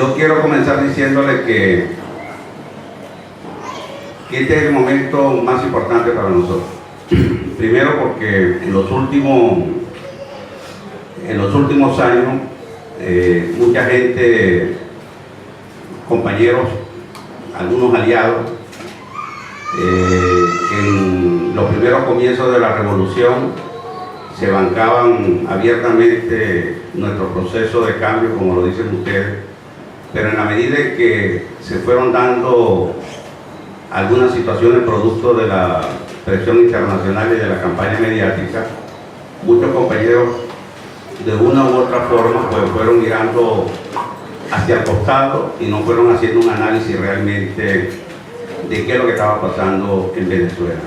Yo quiero comenzar diciéndole que este es el momento más importante para nosotros. Primero porque en los últimos años mucha gente, compañeros, algunos aliados, en los primeros comienzos de la revolución se bancaban abiertamente nuestro proceso de cambio, como lo dicen ustedes, pero en la medida en que se fueron dando algunas situaciones producto de la presión internacional y de la campaña mediática, muchos compañeros de una u otra forma pues fueron mirando hacia el costado y no fueron haciendo un análisis realmente de qué es lo que estaba pasando en Venezuela.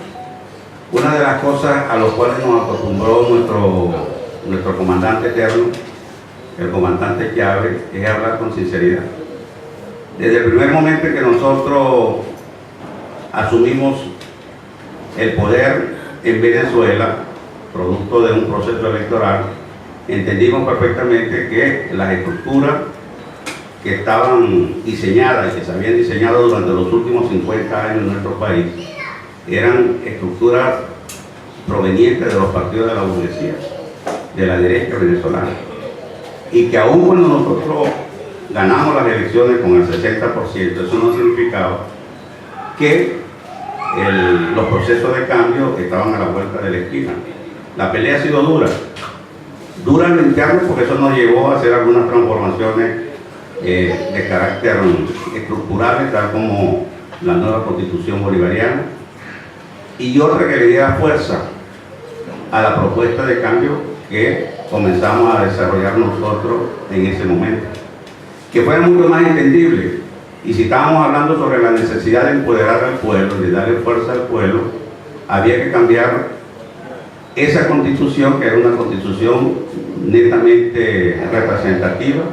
Una de las cosas a las cuales nos acostumbró nuestro comandante eterno, el comandante Chávez, es hablar con sinceridad. Desde el primer momento en que nosotros asumimos el poder en Venezuela, producto de un proceso electoral, entendimos perfectamente que las estructuras que estaban diseñadas y que se habían diseñado durante los últimos 50 años en nuestro país eran estructuras provenientes de los partidos de la burguesía, de la derecha venezolana, y que aún cuando nosotros ganamos las elecciones con el 60%, eso no significaba que los procesos de cambio estaban a la vuelta de la esquina. La pelea ha sido dura en lo interno, porque eso nos llevó a hacer algunas transformaciones de carácter estructural, tal como la nueva constitución bolivariana, y otra que le diera fuerza a la propuesta de cambio que comenzamos a desarrollar nosotros en ese momento, que fuera mucho más entendible. Y si estábamos hablando sobre la necesidad de empoderar al pueblo, de darle fuerza al pueblo, había que cambiar esa constitución, que era una constitución netamente representativa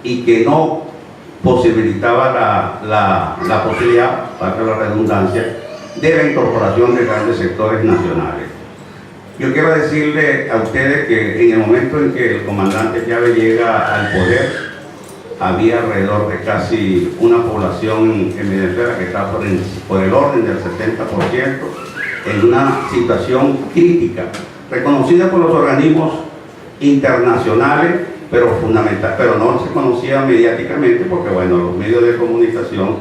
y que no posibilitaba la posibilidad, para la redundancia, de la incorporación de grandes sectores nacionales. Yo quiero decirle a ustedes que en el momento en que el comandante Chávez llega al poder, había alrededor de casi una población en Venezuela que está por el orden del 70%, en una situación crítica, reconocida por los organismos internacionales, pero fundamental, pero no se conocía mediáticamente porque, bueno, los medios de comunicación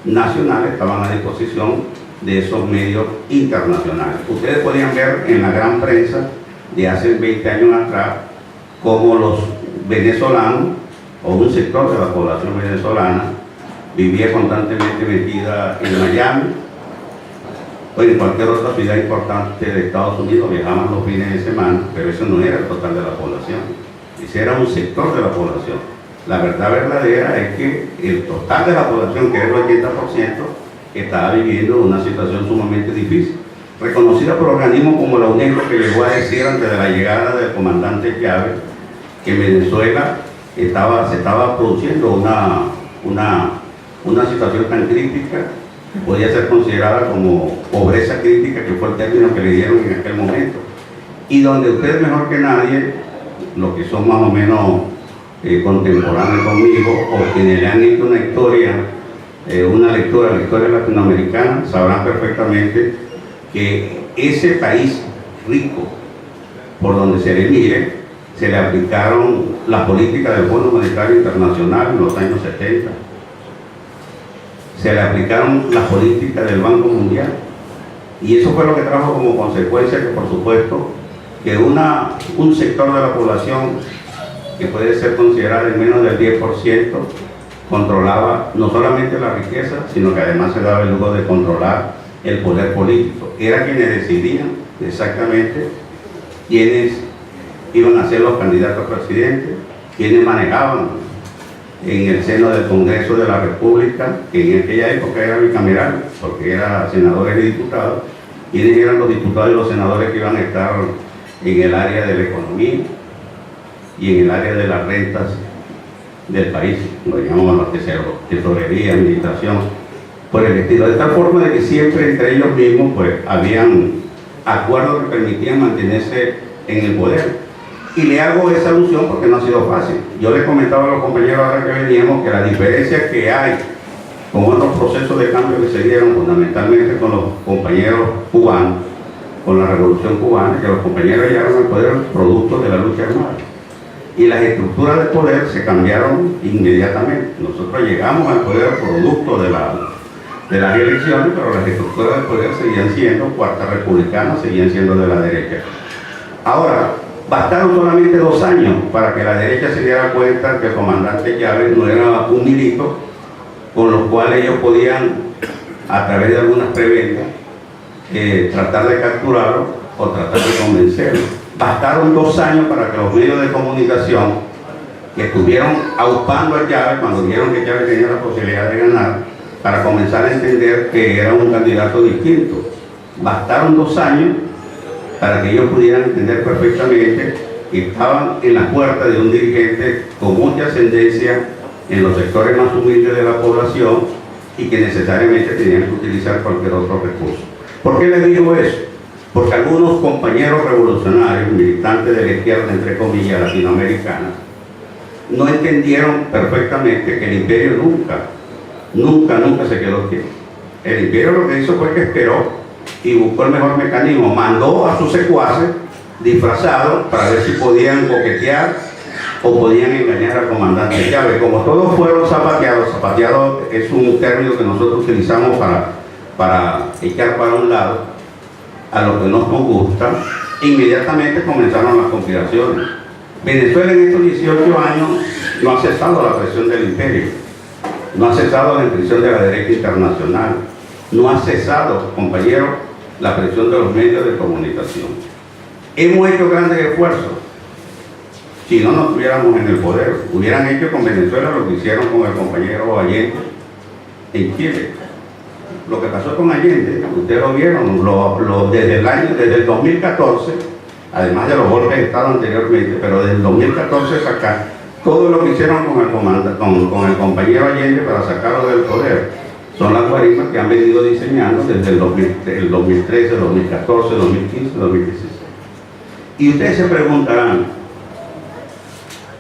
nacionales estaban a disposición de esos medios internacionales. Ustedes podían ver en la gran prensa de hace 20 años atrás cómo los venezolanos, o un sector de la población venezolana, vivía constantemente metida en Miami o en cualquier otra ciudad importante de Estados Unidos, viajaban los fines de semana, pero eso no era el total de la población, ese era un sector de la población. La verdad verdadera es que el total de la población, que es el 80%, estaba viviendo una situación sumamente difícil, reconocida por organismos como la UNESCO, que llegó a decir antes de la llegada del comandante Chávez que en Venezuela se estaba produciendo una situación tan crítica que podía ser considerada como pobreza crítica, que fue el término que le dieron en aquel momento, y donde ustedes mejor que nadie, los que son más o menos contemporáneos conmigo, o quienes le han hecho una historia, la historia latinoamericana, sabrán perfectamente que ese país rico, por donde se le mire, se le aplicaron las políticas del Fondo Monetario Internacional en los años 70, se le aplicaron las políticas del Banco Mundial, y eso fue lo que trajo como consecuencia que, por supuesto, que un sector de la población que puede ser considerado en menos del 10% controlaba no solamente la riqueza, sino que además se daba el lujo de controlar el poder político. Era quienes decidían exactamente quiénes iban a ser los candidatos a presidente, quienes manejaban en el seno del Congreso de la República, que en aquella época era bicameral, porque eran senadores y diputados, quienes eran los diputados y los senadores que iban a estar en el área de la economía y en el área de las rentas del país, lo llamamos tesorería, administración, por el estilo, de tal forma de que siempre entre ellos mismos pues habían acuerdos que permitían mantenerse en el poder. Y le hago esa alusión porque no ha sido fácil. Yo les comentaba a los compañeros ahora que veníamos que la diferencia que hay con otros procesos de cambio que se dieron fundamentalmente con los compañeros cubanos, con la revolución cubana, que los compañeros llegaron al poder producto de la lucha armada. Y las estructuras de poder se cambiaron inmediatamente. Nosotros llegamos al poder producto de las elecciones, pero las estructuras de poder seguían siendo cuarta republicana, seguían siendo de la derecha. Ahora, bastaron solamente 2 años para que la derecha se diera cuenta que el comandante Chávez no era un milito con los cuales ellos podían, a través de algunas prebendas, tratar de capturarlo o tratar de convencerlo. Bastaron 2 años para que los medios de comunicación que estuvieron aupando a Chávez, cuando vieron que Chávez tenía la posibilidad de ganar, para comenzar a entender que era un candidato distinto. Bastaron 2 años para que ellos pudieran entender perfectamente que estaban en la puerta de un dirigente con mucha ascendencia en los sectores más humildes de la población y que necesariamente tenían que utilizar cualquier otro recurso. ¿Por qué les digo eso? Porque algunos compañeros revolucionarios, militantes de la izquierda, entre comillas, latinoamericana, no entendieron perfectamente que el imperio nunca se quedó quieto. El imperio lo que hizo fue que esperó y buscó el mejor mecanismo, mandó a sus secuaces disfrazados para ver si podían coquetear o podían engañar al comandante Chávez. Como todos fueron zapateados, zapateado es un término que nosotros utilizamos para echar para un lado a lo que nos gusta, inmediatamente comenzaron las conspiraciones. Venezuela en estos 18 años no ha cesado la presión del imperio, no ha cesado la presión de la derecha internacional, no ha cesado, compañeros, la presión de los medios de comunicación. Hemos hecho grandes esfuerzos. Si no nos estuviéramos en el poder, hubieran hecho con Venezuela lo que hicieron con el compañero Allende en Chile. Lo que pasó con Allende, ustedes lo vieron, desde el 2014, además de los golpes de Estado anteriormente, pero desde el 2014 hasta acá, todo lo que hicieron con el compañero Allende para sacarlo del poder, son las guarimbas que han venido diseñando desde el 2013, 2014, 2015, 2016. Y ustedes se preguntarán,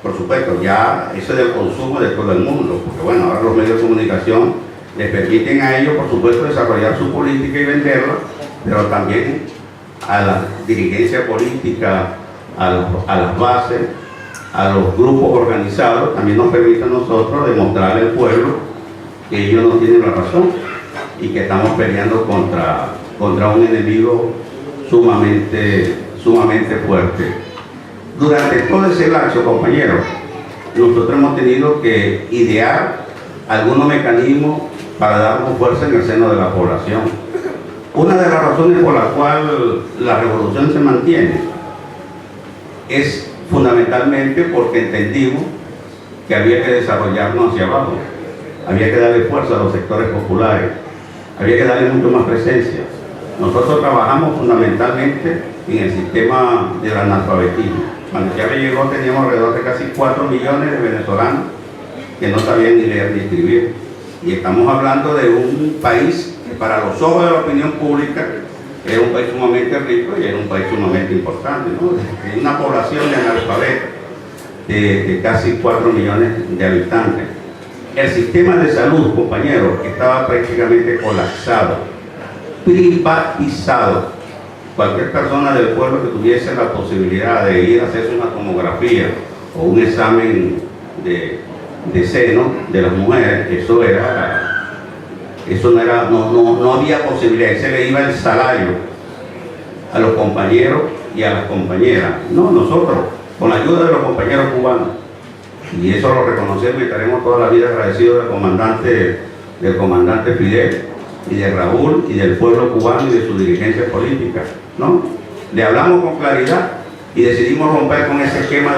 por supuesto, ya eso es del consumo de todo el mundo, porque bueno, ahora los medios de comunicación les permiten a ellos, por supuesto, desarrollar su política y venderla, pero también a la dirigencia política, a las bases, a los grupos organizados, también nos permite a nosotros demostrarle al pueblo que ellos no tienen la razón y que estamos peleando contra un enemigo sumamente fuerte. Durante todo ese lapso, compañeros, nosotros hemos tenido que idear algunos mecanismos para darnos fuerza en el seno de la población. Una de las razones por la cual la revolución se mantiene es fundamentalmente porque entendimos que había que desarrollarnos hacia abajo, había que darle fuerza a los sectores populares, había que darle mucho más presencia. Nosotros trabajamos fundamentalmente en el sistema del analfabetismo. Cuando Chávez llegó teníamos alrededor de casi 4 millones de venezolanos que no sabían ni leer ni escribir. Y estamos hablando de un país que para los ojos de la opinión pública era un país sumamente rico y era un país sumamente importante, ¿no? Una población de analfabetos de casi 4 millones de habitantes. El sistema de salud, compañeros, estaba prácticamente colapsado, privatizado. Cualquier persona del pueblo que tuviese la posibilidad de ir a hacerse una tomografía o un examen de seno de las mujeres, no había posibilidad, se le iba el salario a los compañeros y a las compañeras. No, nosotros, con la ayuda de los compañeros cubanos, y eso lo reconocemos y estaremos toda la vida agradecidos del comandante Fidel y de Raúl y del pueblo cubano y de su dirigencia política, ¿no? Le hablamos con claridad y decidimos romper con ese esquema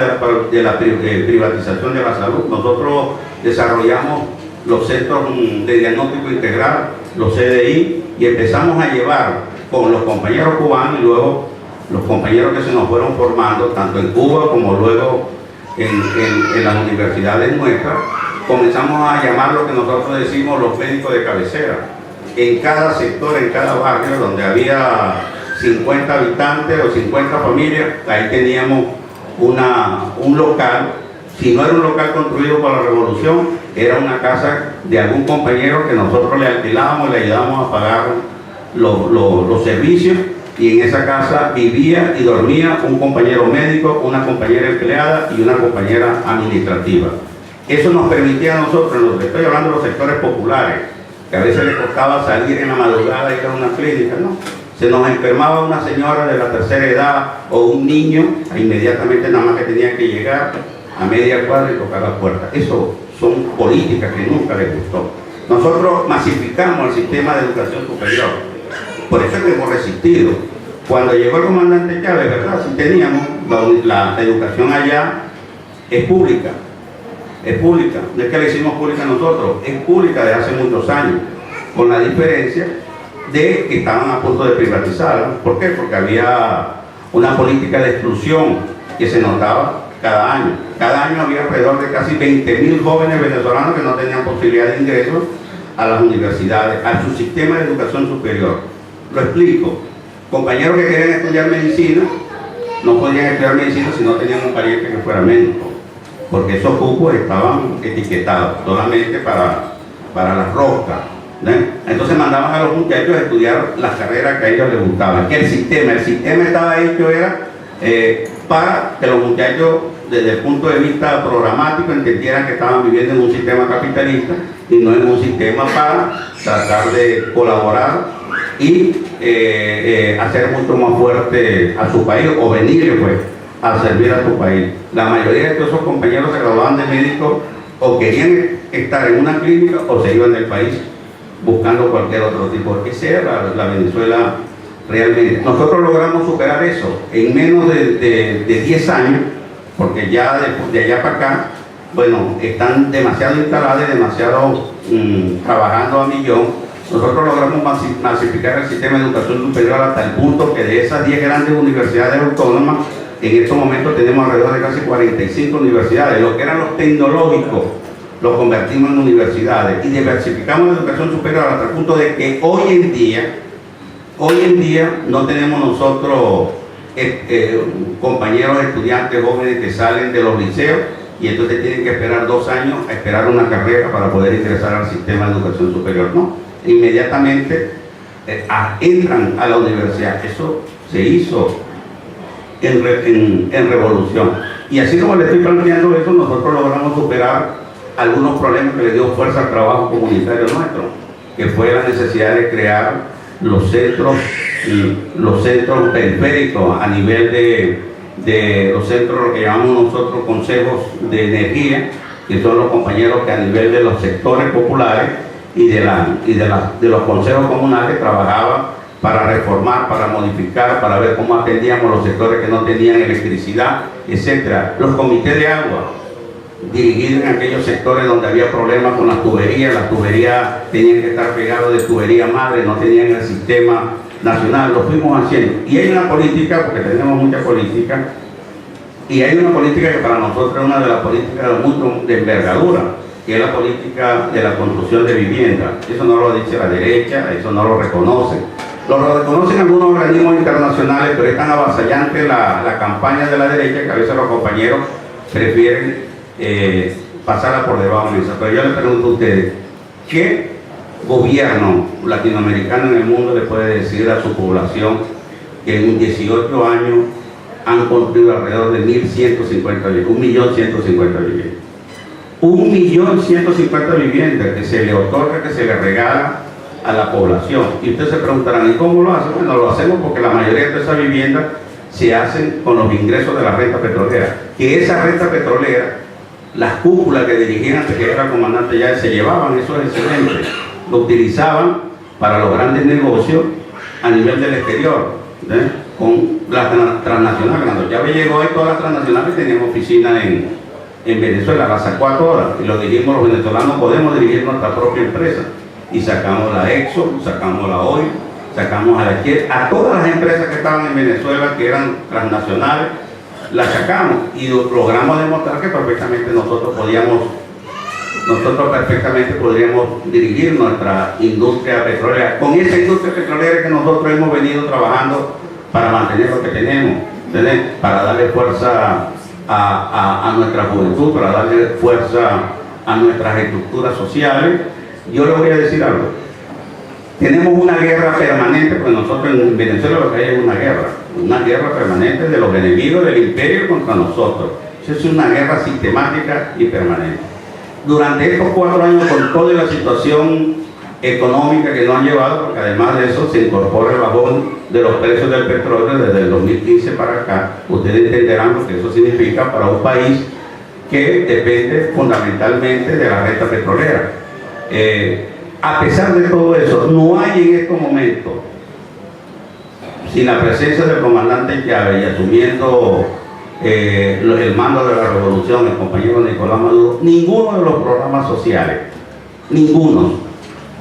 de la privatización de la salud. Nosotros desarrollamos los centros de diagnóstico integral, los CDI, y empezamos a llevar con los compañeros cubanos y luego los compañeros que se nos fueron formando, tanto en Cuba como luego en las universidades nuestras, comenzamos a llamar lo que nosotros decimos los médicos de cabecera. En cada sector, en cada barrio donde había 50 habitantes o 50 familias, ahí teníamos un local. Si no era un local construido por la revolución, era una casa de algún compañero que nosotros le alquilábamos, le ayudábamos a pagar los servicios, y en esa casa vivía y dormía un compañero médico, una compañera empleada y una compañera administrativa. Eso nos permitía a nosotros, estoy hablando de los sectores populares, que a veces le costaba salir en la madrugada y ir a una clínica, ¿no? Se nos enfermaba una señora de la tercera edad o un niño, inmediatamente nada más que tenía que llegar a media cuadra y tocar la puerta. Eso son políticas que nunca les gustó. Nosotros masificamos el sistema de educación superior. Por eso es que hemos resistido. Cuando llegó el comandante Chávez, ¿verdad? Sí teníamos, la educación allá es pública. Es pública. No es que la hicimos pública nosotros, es pública de hace muchos años. Con la diferencia de que estaban a punto de privatizarla. ¿Por qué? Porque había una política de exclusión que se notaba cada año. Cada año había alrededor de casi 20.000 jóvenes venezolanos que no tenían posibilidad de ingreso a las universidades, a su sistema de educación superior. Lo explico. Compañeros que querían estudiar medicina no podían estudiar medicina si no tenían un pariente que fuera médico, porque esos cupos estaban etiquetados solamente para las roscas. Entonces mandaban a los muchachos a estudiar las carreras que a ellos les gustaban. Que el sistema estaba hecho para que los muchachos, desde el punto de vista programático, entendieran que estaban viviendo en un sistema capitalista y no en un sistema para tratar de colaborar y hacer mucho más fuerte a su país, o venir pues a servir a su país. La mayoría de todos esos compañeros se graduaban de médicos o querían estar en una clínica o se iban del país buscando cualquier otro tipo. Esa era la Venezuela realmente. Nosotros logramos superar eso en menos de 10 años, porque ya de allá para acá, bueno, están demasiado instaladas y demasiado trabajando a millón. Nosotros logramos masificar el sistema de educación superior hasta el punto que de esas 10 grandes universidades autónomas, en estos momentos tenemos alrededor de casi 45 universidades. Lo que eran los tecnológicos los convertimos en universidades y diversificamos la educación superior hasta el punto de que hoy en día no tenemos nosotros compañeros estudiantes jóvenes que salen de los liceos y entonces tienen que esperar 2 años a esperar una carrera para poder ingresar al sistema de educación superior. No, inmediatamente entran a la universidad. Eso se hizo en revolución. Y así como le estoy planteando eso, nosotros logramos superar algunos problemas que le dio fuerza al trabajo comunitario nuestro, que fue la necesidad de crear los centros periféricos a nivel de los centros, lo que llamamos nosotros consejos de energía, que son los compañeros que a nivel de los sectores populares y de los consejos comunales trabajaban para reformar, para modificar, para ver cómo atendíamos los sectores que no tenían electricidad, etc. Los comités de agua, dirigidos en aquellos sectores donde había problemas con las tuberías tenían que estar pegadas de tubería madre, no tenían el sistema nacional, lo fuimos haciendo. Y hay una política, porque tenemos mucha política, y hay una política que para nosotros es una de las políticas de envergadura, que es la política de la construcción de vivienda. Eso no lo dice la derecha, eso no lo reconoce. Lo reconocen algunos organismos internacionales, pero es tan avasallante la campaña de la derecha que a veces los compañeros prefieren pasarla por debajo de eso. Pero yo les pregunto a ustedes, ¿qué gobierno latinoamericano en el mundo le puede decir a su población que en 18 años han construido alrededor de 1.150 viviendas, 1.150.000 viviendas? 1.150.000 viviendas que se le otorga, que se le regala a la población. Y ustedes se preguntarán, ¿y cómo lo hacen? Bueno, lo hacemos porque la mayoría de esas viviendas se hacen con los ingresos de la renta petrolera. Que esa renta petrolera, las cúpulas que dirigían antes que era el comandante ya se llevaban esos excedentes, lo utilizaban para los grandes negocios a nivel del exterior, con las transnacionales. Cuando ya llegó ahí, todas las transnacionales tenían oficinas en Venezuela, la sacó a todas, y lo dirigimos los venezolanos, podemos dirigir nuestra propia empresa. Y sacamos la Exxon, sacamos la OIL, sacamos a la Shell, a todas las empresas que estaban en Venezuela, que eran transnacionales, las sacamos y logramos demostrar que perfectamente nosotros perfectamente podríamos dirigir nuestra industria petrolera, con esa industria petrolera que nosotros hemos venido trabajando para mantener lo que tenemos, para darle fuerza a nuestra juventud, para darle fuerza a nuestras estructuras sociales. Yo le voy a decir algo. Tenemos una guerra permanente, porque nosotros en Venezuela lo que hay es una guerra permanente de los enemigos del imperio contra nosotros. Eso es una guerra sistemática y permanente. Durante estos 4 años, con toda la situación económica que nos han llevado, porque además de eso se incorpora el bajón de los precios del petróleo desde el 2015 para acá, ustedes entenderán lo que eso significa para un país que depende fundamentalmente de la renta petrolera. A pesar de todo eso, no hay en estos momentos, sin la presencia del comandante Chávez y asumiendo el mando de la revolución, el compañero Nicolás Maduro, ninguno de los programas sociales, ninguno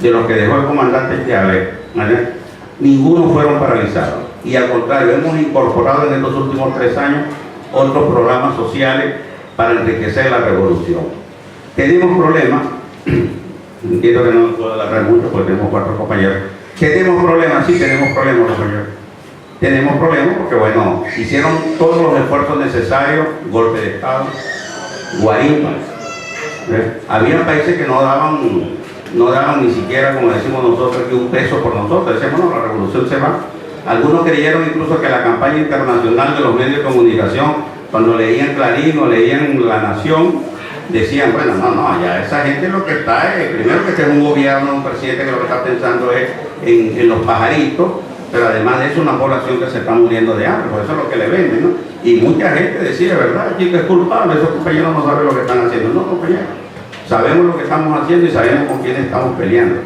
de los que dejó el comandante Chávez, ¿vale?, ninguno fueron paralizados. Y al contrario, hemos incorporado en estos últimos 3 años otros programas sociales para enriquecer la revolución. Tenemos problemas, entiendo que no puedo alargar mucho porque tenemos 4 compañeros. ¿Tenemos problemas? Sí, tenemos problemas, compañeros. Tenemos problemas porque, bueno, hicieron todos los esfuerzos necesarios, golpe de Estado, guarimba. Había países que no daban ni siquiera, como decimos nosotros, que un peso por nosotros. Decíamos, no, la revolución se va. Algunos creyeron incluso que la campaña internacional de los medios de comunicación, cuando leían Clarín o leían La Nación, decían, bueno, no, ya esa gente lo que está es, primero que es un gobierno, un presidente que lo que está pensando es en los pajaritos, pero además de eso una población que se está muriendo de hambre, por eso es lo que le venden, ¿no? Y mucha gente decía, ¿verdad? Chico, es culpable, esos compañeros no saben lo que están haciendo. No, compañeros, sabemos lo que estamos haciendo y sabemos con quién estamos peleando.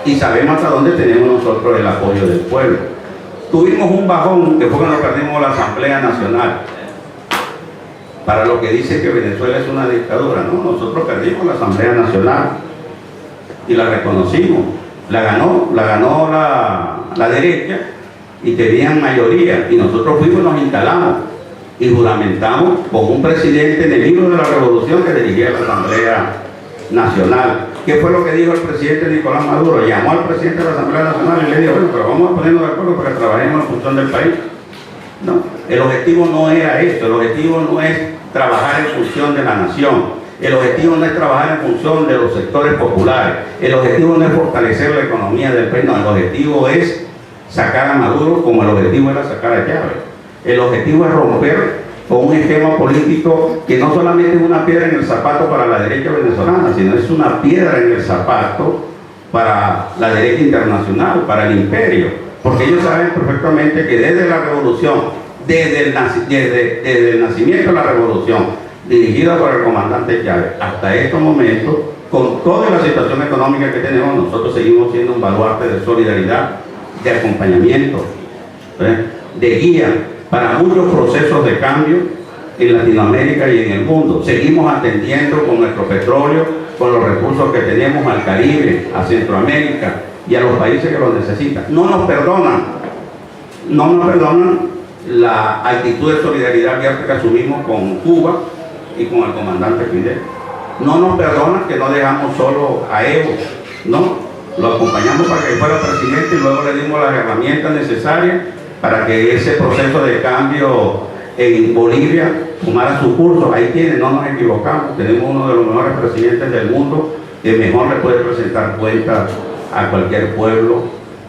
Y sabemos hasta dónde tenemos nosotros el apoyo del pueblo. Tuvimos un bajón que fue cuando perdimos la Asamblea Nacional. Para lo que dice que Venezuela es una dictadura, no, nosotros perdimos la Asamblea Nacional y la reconocimos. La ganó la derecha y tenían mayoría, y nosotros fuimos y nos instalamos y juramentamos con un presidente enemigo de la revolución que dirigía la Asamblea Nacional. ¿Qué fue lo que dijo el presidente Nicolás Maduro? Llamó al presidente de la Asamblea Nacional y le dijo, bueno, pero vamos a ponernos de acuerdo para que trabajemos en función del país. No, el objetivo no era esto, el objetivo no es trabajar en función de la nación. El objetivo no es trabajar en función de los sectores populares. El objetivo no es fortalecer la economía del país. No, el objetivo es sacar a Maduro como el objetivo era sacar a Chávez. El objetivo es romper con un esquema político que no solamente es una piedra en el zapato para la derecha venezolana, sino es una piedra en el zapato para la derecha internacional, para el imperio. Porque ellos saben perfectamente que desde la revolución, desde el nacimiento de la revolución, dirigida por el comandante Chávez, hasta estos momentos, con toda la situación económica que tenemos, nosotros seguimos siendo un baluarte de solidaridad, de acompañamiento, de guía para muchos procesos de cambio en Latinoamérica y en el mundo. Seguimos atendiendo con nuestro petróleo, con los recursos que tenemos al Caribe, a Centroamérica y a los países que los necesitan. No nos perdonan la actitud de solidaridad abierta que asumimos con Cuba y con el comandante Fidel. No nos perdonan que no dejamos solo a Evo, no, lo acompañamos para que fuera presidente y luego le dimos las herramientas necesarias para que ese proceso de cambio en Bolivia tomara su curso. Ahí tiene, no nos equivocamos, tenemos uno de los mejores presidentes del mundo que mejor le puede presentar cuentas a cualquier pueblo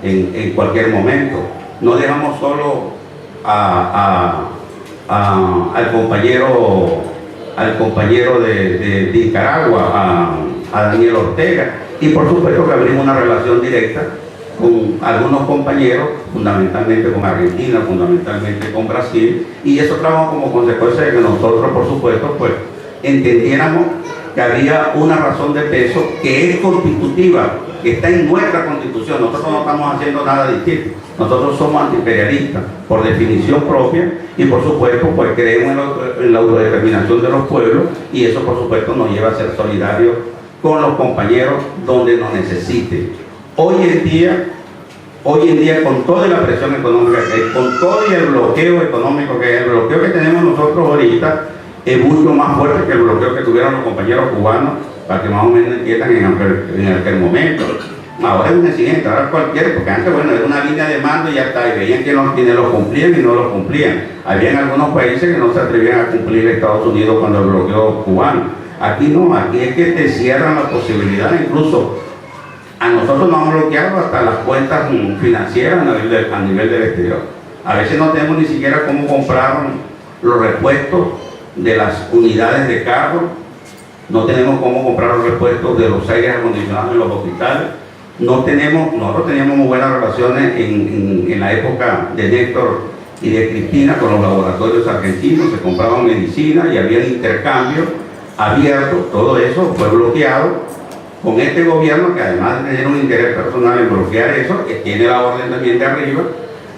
en cualquier momento. No dejamos solo al compañero de Nicaragua, a Daniel Ortega, y por supuesto que abrimos una relación directa con algunos compañeros, fundamentalmente con Argentina, fundamentalmente con Brasil, y eso trajo como consecuencia de que nosotros, por supuesto, pues entendiéramos que había una razón de peso que es constitutiva, que está en nuestra constitución. Nosotros no estamos haciendo nada distinto. Nosotros somos antiimperialistas por definición propia y por supuesto pues creemos en la autodeterminación de los pueblos, y eso por supuesto nos lleva a ser solidarios con los compañeros donde nos necesiten. Hoy en día con toda la presión económica que hay, con todo el bloqueo económico que hay, el bloqueo que tenemos nosotros ahorita es mucho más fuerte que el bloqueo que tuvieron los compañeros cubanos, para que más o menos entiendan en aquel momento. Ahora es un exigente, ahora cualquiera, porque antes, bueno, era una línea de mando y ya está, y veían quienes lo cumplían y no lo cumplían. Había algunos países que no se atrevían a cumplir Estados Unidos cuando el bloqueo cubano. Aquí no, aquí es que te cierran la posibilidad, incluso a nosotros nos han bloqueado hasta las cuentas financieras a nivel del exterior. A veces no tenemos ni siquiera cómo comprar los repuestos de las unidades de carro, no tenemos cómo comprar los repuestos de los aires acondicionados en los hospitales. Nosotros teníamos muy buenas relaciones en la época de Néstor y de Cristina con los laboratorios argentinos, se compraban medicinas y había intercambio abierto. Todo eso fue bloqueado con este gobierno, que además de tener un interés personal en bloquear eso, que tiene la orden también de arriba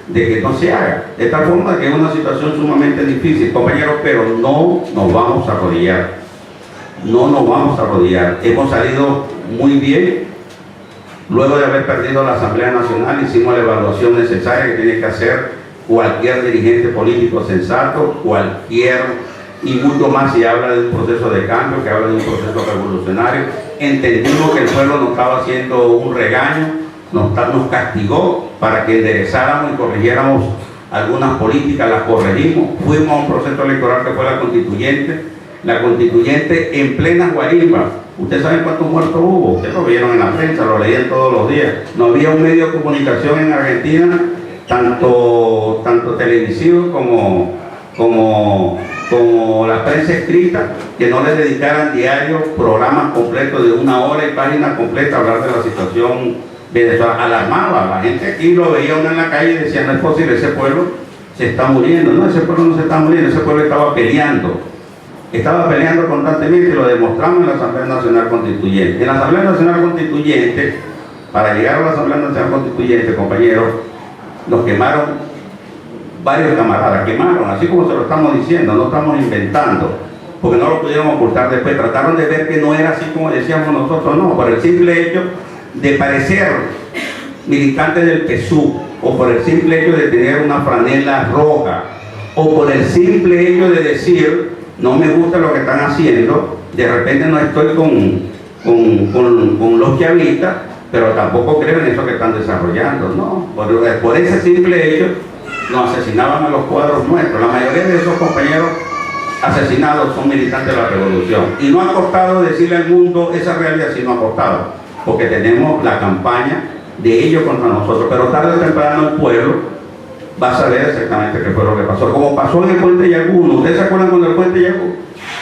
de que no se haga, de tal forma que es una situación sumamente difícil, compañeros, pero no nos vamos a arrodillar, no nos vamos a arrodillar. Hemos salido muy bien. Luego de haber perdido la Asamblea Nacional, hicimos la evaluación necesaria que tiene que hacer cualquier dirigente político sensato, y mucho más si habla de un proceso de cambio, que habla de un proceso revolucionario. Entendimos que el pueblo nos estaba haciendo un regaño, nos castigó para que enderezáramos y corrigiéramos algunas políticas, las corregimos. Fuimos a un proceso electoral que fue la constituyente en plena guarimba. ¿Ustedes saben cuántos muertos hubo? Ustedes lo vieron en la prensa, lo leían todos los días. No había un medio de comunicación en Argentina, tanto televisivo como la prensa escrita, que no les dedicaran diarios programas completos de 1 hora y páginas completas a hablar de la situación venezolana. Alarmaba, la gente aquí lo veía uno en la calle y decía: no es posible, ese pueblo se está muriendo. No, ese pueblo no se está muriendo, ese pueblo estaba peleando constantemente, y lo demostramos en la Asamblea Nacional Constituyente. En la Asamblea Nacional Constituyente, para llegar a la Asamblea Nacional Constituyente, compañeros, nos quemaron varios camaradas, así como se lo estamos diciendo, no estamos inventando, porque no lo pudieron ocultar después. Trataron de ver que no era así como decíamos nosotros, no, por el simple hecho de parecer militantes del PSUV, o por el simple hecho de tener una franela roja, o por el simple hecho de decir: no me gusta lo que están haciendo, de repente no estoy con los chavistas, pero tampoco creo en eso que están desarrollando. No, por ese simple hecho nos asesinaban a los cuadros nuestros. La mayoría de esos compañeros asesinados son militantes de la revolución, y no ha costado decirle al mundo esa realidad, sino ha costado, porque tenemos la campaña de ellos contra nosotros. Pero tarde o temprano el pueblo va a saber exactamente qué fue lo que pasó, como pasó en el Puente Yagún. ¿Ustedes se acuerdan cuando el Puente Yagún?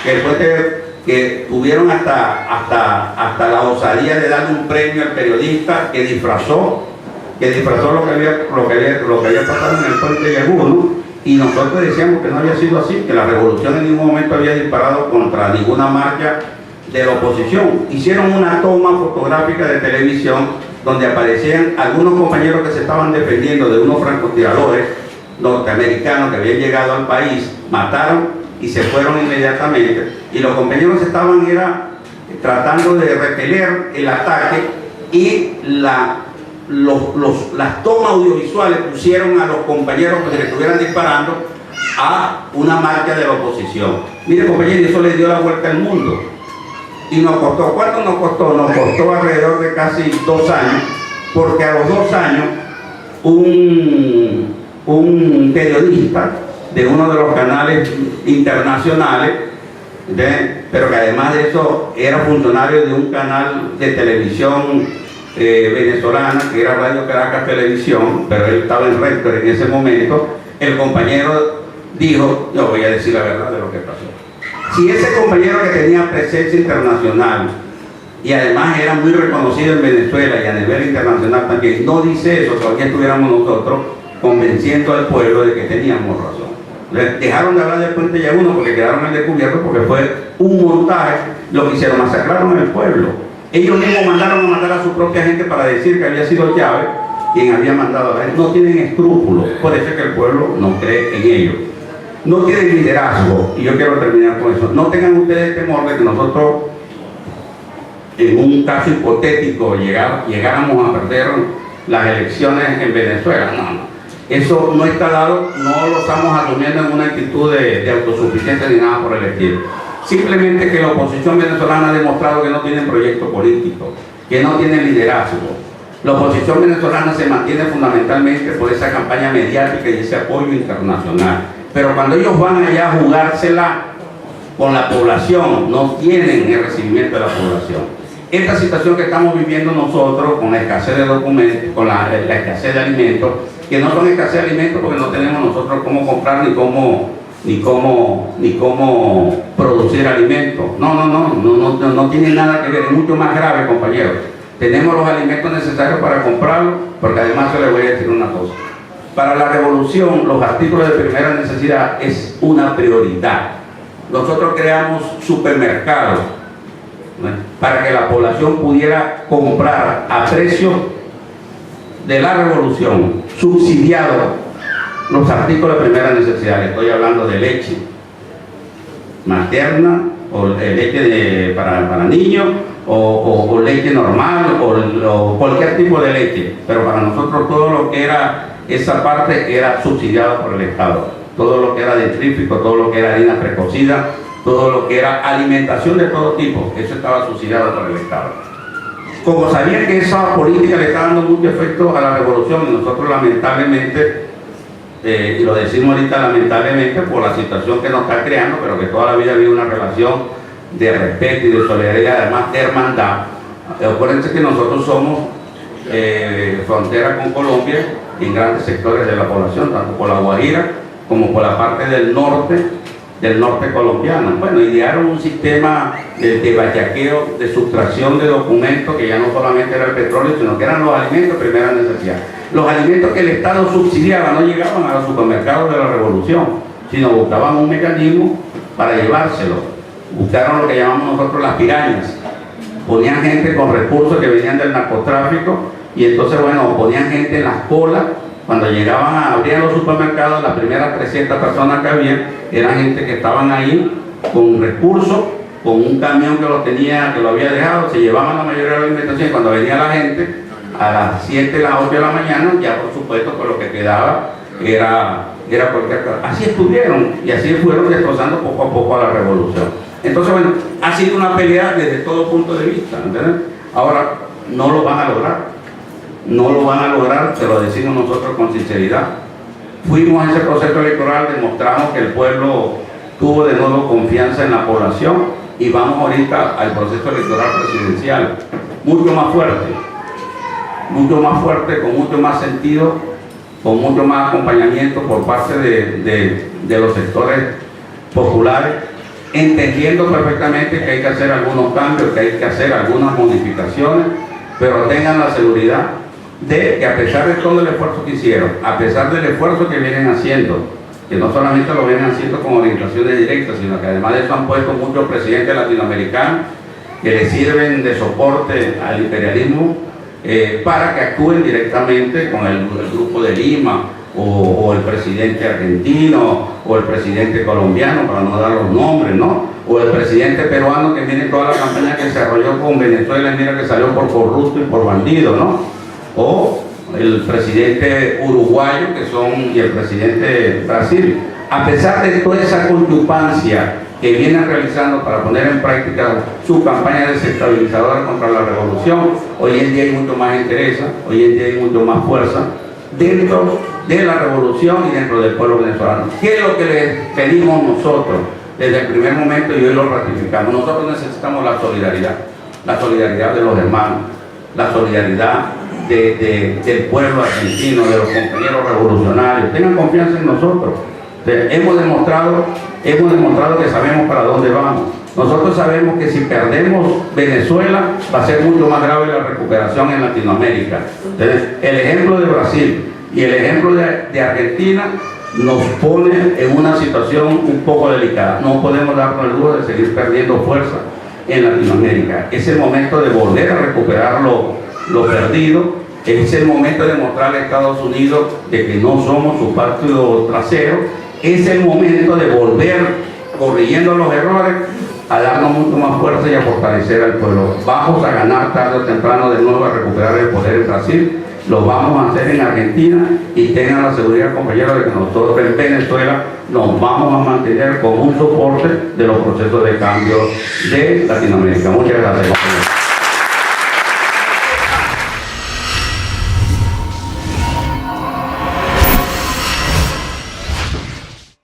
El puente que tuvieron hasta la osadía de darle un premio al periodista que disfrazó lo que había pasado en el Puente Yagún, ¿no? Y nosotros decíamos que no había sido así, que la revolución en ningún momento había disparado contra ninguna marcha de la oposición. Hicieron una toma fotográfica de televisión donde aparecían algunos compañeros que se estaban defendiendo de unos francotiradores norteamericanos que habían llegado al país, mataron y se fueron inmediatamente, y los compañeros estaban tratando de repeler el ataque, y las tomas audiovisuales pusieron a los compañeros que le estuvieran disparando a una marcha de la oposición. Mire, compañeros, eso le dio la vuelta al mundo. Y nos costó, ¿cuánto nos costó? Nos costó alrededor de casi 2 años, porque a los 2 años un periodista de uno de los canales internacionales, pero que además de eso era funcionario de un canal de televisión venezolana, que era Radio Caracas Televisión, pero él estaba en rector en ese momento. El compañero dijo: yo voy a decir la verdad de lo que pasó. Si ese compañero que tenía presencia internacional y además era muy reconocido en Venezuela y a nivel internacional también, no dice eso, todavía estuviéramos nosotros convenciendo al pueblo de que teníamos razón. Dejaron de hablar del Puente Yagún porque quedaron en descubierto, porque fue un montaje lo que hicieron, masacraron al pueblo. Ellos mismos mandaron a matar a su propia gente para decir que había sido Chávez quien había mandado a la gente. No tienen escrúpulos, por eso es que el pueblo no cree en ellos. No tienen liderazgo, y yo quiero terminar con eso. No tengan ustedes temor de que nosotros, en un caso hipotético, llegáramos a perder las elecciones en Venezuela. No. Eso no está dado, no lo estamos asumiendo en una actitud de autosuficiencia ni nada por el estilo. Simplemente que la oposición venezolana ha demostrado que no tiene proyecto político, que no tiene liderazgo, La oposición venezolana se mantiene fundamentalmente por esa campaña mediática y ese apoyo internacional. Pero cuando ellos van allá a jugársela con la población, no tienen el recibimiento de la población. Esta situación que estamos viviendo nosotros, con la escasez de documentos, con la escasez de alimentos, que no son escasez de alimentos porque no tenemos nosotros cómo comprar ni cómo producir alimentos. No tiene nada que ver, es mucho más grave, compañeros. Tenemos los alimentos necesarios para comprarlos, porque además yo les voy a decir una cosa. Para la revolución, los artículos de primera necesidad es una prioridad. Nosotros creamos supermercados, ¿no?, para que la población pudiera comprar a precio de la revolución, subsidiado, los artículos de primera necesidad. Estoy hablando de leche materna, o leche para niños, o leche normal, o cualquier tipo de leche. Pero para nosotros todo lo que era esa parte era subsidiado por el Estado. Todo lo que era dentrífico, todo lo que era harina precocida, todo lo que era alimentación de todo tipo, eso estaba subsidiado por el Estado. Como sabían que esa política le estaba dando mucho efecto a la revolución, y nosotros lamentablemente, y lo decimos ahorita lamentablemente por la situación que nos está creando, pero que toda la vida ha habido una relación de respeto y de solidaridad, además de hermandad. Acuérdense que nosotros somos frontera con Colombia en grandes sectores de la población, tanto por la Guajira como por la parte del norte colombiano. Bueno, idearon un sistema de bachaqueo, de sustracción de documentos, que ya no solamente era el petróleo, sino que eran los alimentos de primera necesidad. Los alimentos que el Estado subsidiaba no llegaban a los supermercados de la revolución, sino buscaban un mecanismo para llevárselos. Buscaron lo que llamamos nosotros las pirañas. Ponían gente con recursos que venían del narcotráfico, y entonces, bueno, ponían gente en las colas. Cuando llegaban a abrir los supermercados, las primeras 300 personas que había eran gente que estaban ahí con recursos, con un camión que lo había dejado, se llevaban la mayoría de la alimentación, y cuando venía la gente a las 7, las 8 de la mañana, ya por supuesto por lo que quedaba era cualquier cosa. Así estuvieron y así fueron destrozando poco a poco a la revolución. Entonces, bueno, ha sido una pelea desde todo punto de vista, ¿entiendes? Ahora, no lo van a lograr. No lo van a lograr, se lo decimos nosotros con sinceridad. Fuimos a ese proceso electoral, demostramos que el pueblo tuvo de nuevo confianza en la población, y vamos ahorita al proceso electoral presidencial, mucho más fuerte, con mucho más sentido, con mucho más acompañamiento por parte de los sectores populares, entendiendo perfectamente que hay que hacer algunos cambios, que hay que hacer algunas modificaciones, pero tengan la seguridad de que a pesar de todo el esfuerzo que hicieron, a pesar del esfuerzo que vienen haciendo, que no solamente lo vienen haciendo con orientaciones directas, sino que además de eso han puesto muchos presidentes latinoamericanos que le sirven de soporte al imperialismo, para que actúen directamente con el Grupo de Lima, o el presidente argentino, o el presidente colombiano, para no dar los nombres, ¿no? O el presidente peruano, que viene toda la campaña que se desarrolló con Venezuela, y mira que salió por corrupto y por bandido, ¿no? O el presidente uruguayo, y el presidente Brasil. A pesar de toda esa contupancia que vienen realizando para poner en práctica su campaña desestabilizadora contra la revolución, hoy en día hay mucho más interés, hoy en día hay mucho más fuerza dentro de la revolución y dentro del pueblo venezolano. ¿Qué es lo que les pedimos nosotros desde el primer momento, y hoy lo ratificamos? Nosotros necesitamos la solidaridad de los hermanos, la solidaridad del pueblo argentino, de los compañeros revolucionarios. Tengan confianza en nosotros. Hemos demostrado que sabemos para dónde vamos. Nosotros sabemos que si perdemos Venezuela, va a ser mucho más grave la recuperación en Latinoamérica. Entonces, el ejemplo de Brasil y el ejemplo de Argentina nos pone en una situación un poco delicada. No podemos darnos el lujo de seguir perdiendo fuerza en Latinoamérica. Es el momento de volver a recuperar lo perdido. Es el momento de mostrarle a Estados Unidos de que no somos su partido trasero. Es el momento de volver, corrigiendo los errores, a darnos mucho más fuerza y a fortalecer al pueblo. Vamos a ganar tarde o temprano de nuevo, a recuperar el poder en Brasil. Lo vamos a hacer en Argentina, y tengan la seguridad, compañeros, de que nosotros en Venezuela nos vamos a mantener con un soporte de los procesos de cambio de Latinoamérica. Muchas gracias.